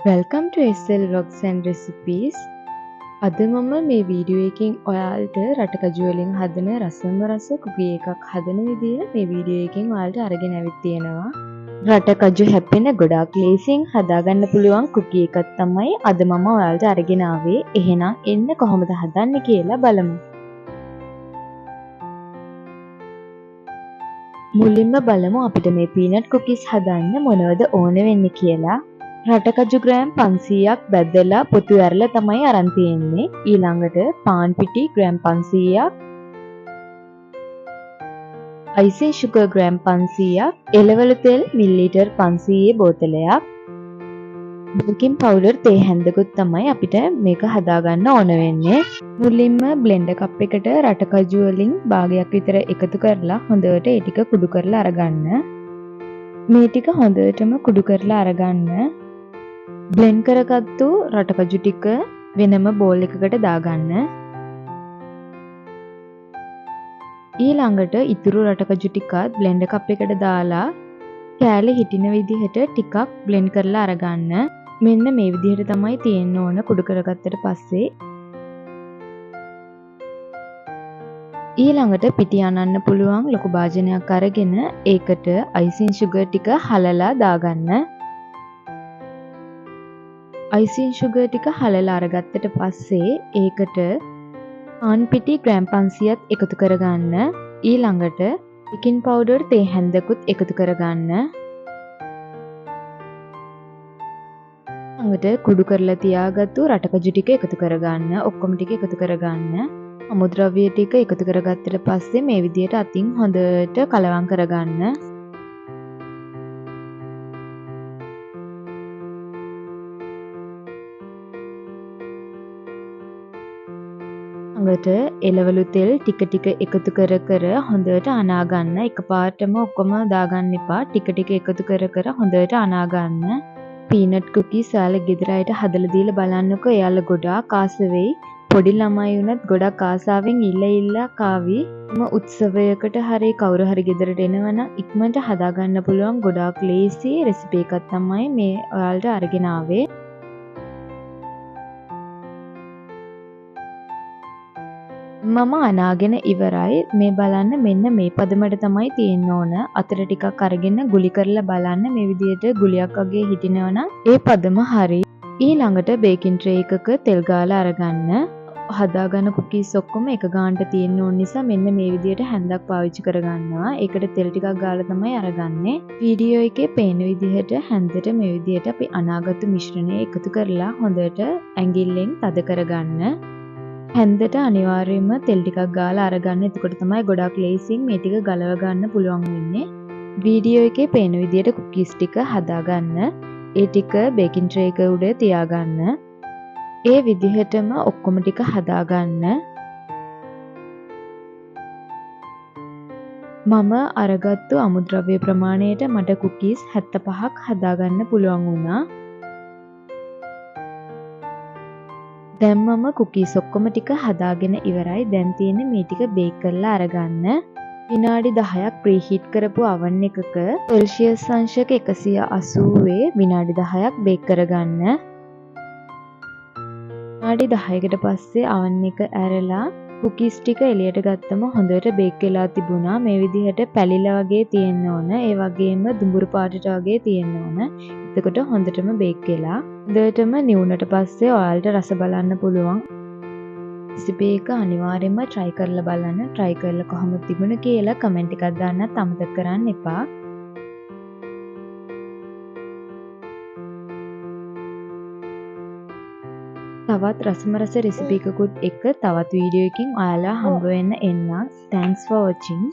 Welcome to SL Vlogs and Recipes. අද මම මේ වීඩියෝ එකකින් ඔයාලට රටකජු වලින් හදන රසම රස කුකී එකක් හදන විදිය මේ වීඩියෝ එකකින් ඔයාලට අරගෙන ආවිත් තියෙනවා. රටකජු හැපෙන ගොඩාක් ලේසියෙන් හදාගන්න පුළුවන් කුකී එකක් තමයි අද මම ඔයාලට අරගෙන ආවේ. එහෙනම් එන්න කොහොමද හදන්නේ කියලා බලමු. මුලින්ම බලමු අපිට මේ පීනට් කුකීස් හදන්න මොනවද ඕන වෙන්නේ කියලා. රටකජු ග්‍රෑම් 500ක් බැදලා පොතු ඇරලා තමයි අරන් තියෙන්නේ. ඊළඟට පාන් පිටි ග්‍රෑම් 500ක්, icing sugar ග්‍රෑම් 500ක්, එළවලු තෙල් මිලිලීටර් 500 බෝතලයක්, බේකින් පවුඩර් තේ හැන්දකුත් තමයි අපිට මේක හදාගන්න ඕන වෙන්නේ. මුලින්ම බ්ලෙන්ඩර් කප් එකට රටකජු වලින් භාගයක් විතර එකතු කරලා හොඳට ඒ ටික කුඩු කරලා අරගන්න. මේ ටික හොඳටම කුඩු කරලා අරගන්න. බ්ලෙන්ඩ් කරගත්තු රටකජු ටික වෙනම බෝල් එකකට දාගන්න. ඊළඟට ඉතුරු රටකජු ටිකත් බ්ලෙන්ඩර් කප් එකට දාලා කෑලි හිටින විදිහට ටිකක් බ්ලෙන්ඩ් කරලා අරගන්න. මෙන්න මේ විදිහට තමයි තියෙන්න ඕන කුඩු කරගත්තට පස්සේ. ඊළඟට පිටි අනන්න පුළුවන් ලොකු භාජනයක් අරගෙන ඒකට icing sugar ටික හලලා දාගන්න. icing sugar ටික හලලා අරගත්තට පස්සේ ඒකට පාන් පිටි ග්‍රෑම් 500ක් එකතු කරගන්න. ඊළඟට බේකින් පවුඩර් තේ හැන්දකුත් එකතු කරගන්න. ඊළඟට කුඩු කරලා තියාගත්තු රටකජු ටික එකතු කරගන්න. ඔක්කොම ටික එකතු කරගන්න. අමුද්‍රව්‍ය ටික එකතු කරගත්තට පස්සේ මේ විදිහට අතින් හොඳට කලවම් කරගන්න. ඊළඟට එළවලු තෙල් ටික ටික එකතු කර කර හොඳට අනා ගන්න. එකපාරටම ඔක්කොම දාගන්න එපා. ටික ටික එකතු කර කර හොඳට අනා ගන්න. පීනට් කුකීස් ඔයාලා ගෙදර අයට හදලා දීලා බලන්නකෝ. එයාලා ගොඩාක් ආස වෙයි. පොඩි ළමයි වුණත් ගොඩක් ආසාවෙන් ඉල්ල කාවි. මේ උත්සවයකට හරි කවුරු හරි ගෙදරට එනවනම් ඉක්මනට හදාගන්න පුළුවන් ගොඩාක් ලේසි රෙසිපි එකක් තමයි මේ ඔයාලට අරගෙන ආවේ. මම අනාගෙන ඉවරයි. මේ බලන්න මෙන්න මේ පදමට තමයි තියෙන්න ඕන. අතට ටිකක් අරගෙන ගුලි කරලා බලන්න මේ විදිහට ගුලියක් වගේ හිටිනවනම් ඒ පදම හරි. ඊළඟට බේකින් ට්‍රේ එකක තෙල් ගාලා අරගන්න. හදාගන්න කුකීස් ඔක්කොම එක ගානට තියෙන්න ඕන නිසා මෙන්න මේ විදිහට හැන්දක් පාවිච්චි කරගන්නවා. ඒකට තෙල් ටිකක් ගාලා තමයි අරගන්නේ. වීඩියෝ එකේ පේන විදිහට හැන්දට මේ විදිහට අපි අනාගත්තු මිශ්‍රණය එකතු කරලා හොඳට ඇඟිල්ලෙන් තද කරගන්න. හැන්දට අනිවාර්යයෙන්ම තෙල් ටිකක් ගාලා අරගන්න. එතකොට තමයි ගොඩක් ලේසියෙන් මේ ටික ගලව ගන්න පුළුවන් වෙන්නේ. වීඩියෝ එකේ පේන විදිහට කුකීස් ටික හදාගන්න. ඒ ටික බේකින් ට්‍රේ එක උඩ තියාගන්න. ඒ විදිහටම ඔක්කොම ටික හදාගන්න. මම අරගත්තු අමුද්‍රව්‍ය ප්‍රමාණයට මට කුකීස් 75ක් හදාගන්න පුළුවන් වුණා. දැන් මම කුකීස් ඔක්කොම ටික හදාගෙන ඉවරයි. දැන් තියෙන්නේ මේ ටික බේක් කරලා අරගන්න. විනාඩි 10ක් ප්‍රීහීට් කරපු oven එකක සෙල්සියස් අංශක 180 විනාඩි 10ක් බේක් කරගන්න. විනාඩි 10කට පස්සේ oven එක ඇරලා කුකීස් ටික එළියට ගත්තම හොඳට බේක් වෙලා තිබුණා. මේ විදිහට පැලිලා වගේ තියෙන්න ඕන. ඒ වගේම දුඹුරු පාටට වගේ තියෙන්න ඕන. එතකොට හොඳටම බේක් වෙලා. හොඳටම නිවුනට පස්සේ ඔයාලට රස බලන්න පුළුවන්. රෙසිපි එක අනිවාර්යයෙන්ම try කරලා බලන්න. try කරලා කොහොමද තිබුණේ කියලා කමෙන්ට් එකක් දාන්නත් අමතක කරන්න එපා. තවත් රසම රස රෙසිපි එකකුත් එක්ක තවත් වීඩියෝ එකකින් ඔයාලා හම්බ වෙන්න එන්නම්. Thanks for watching.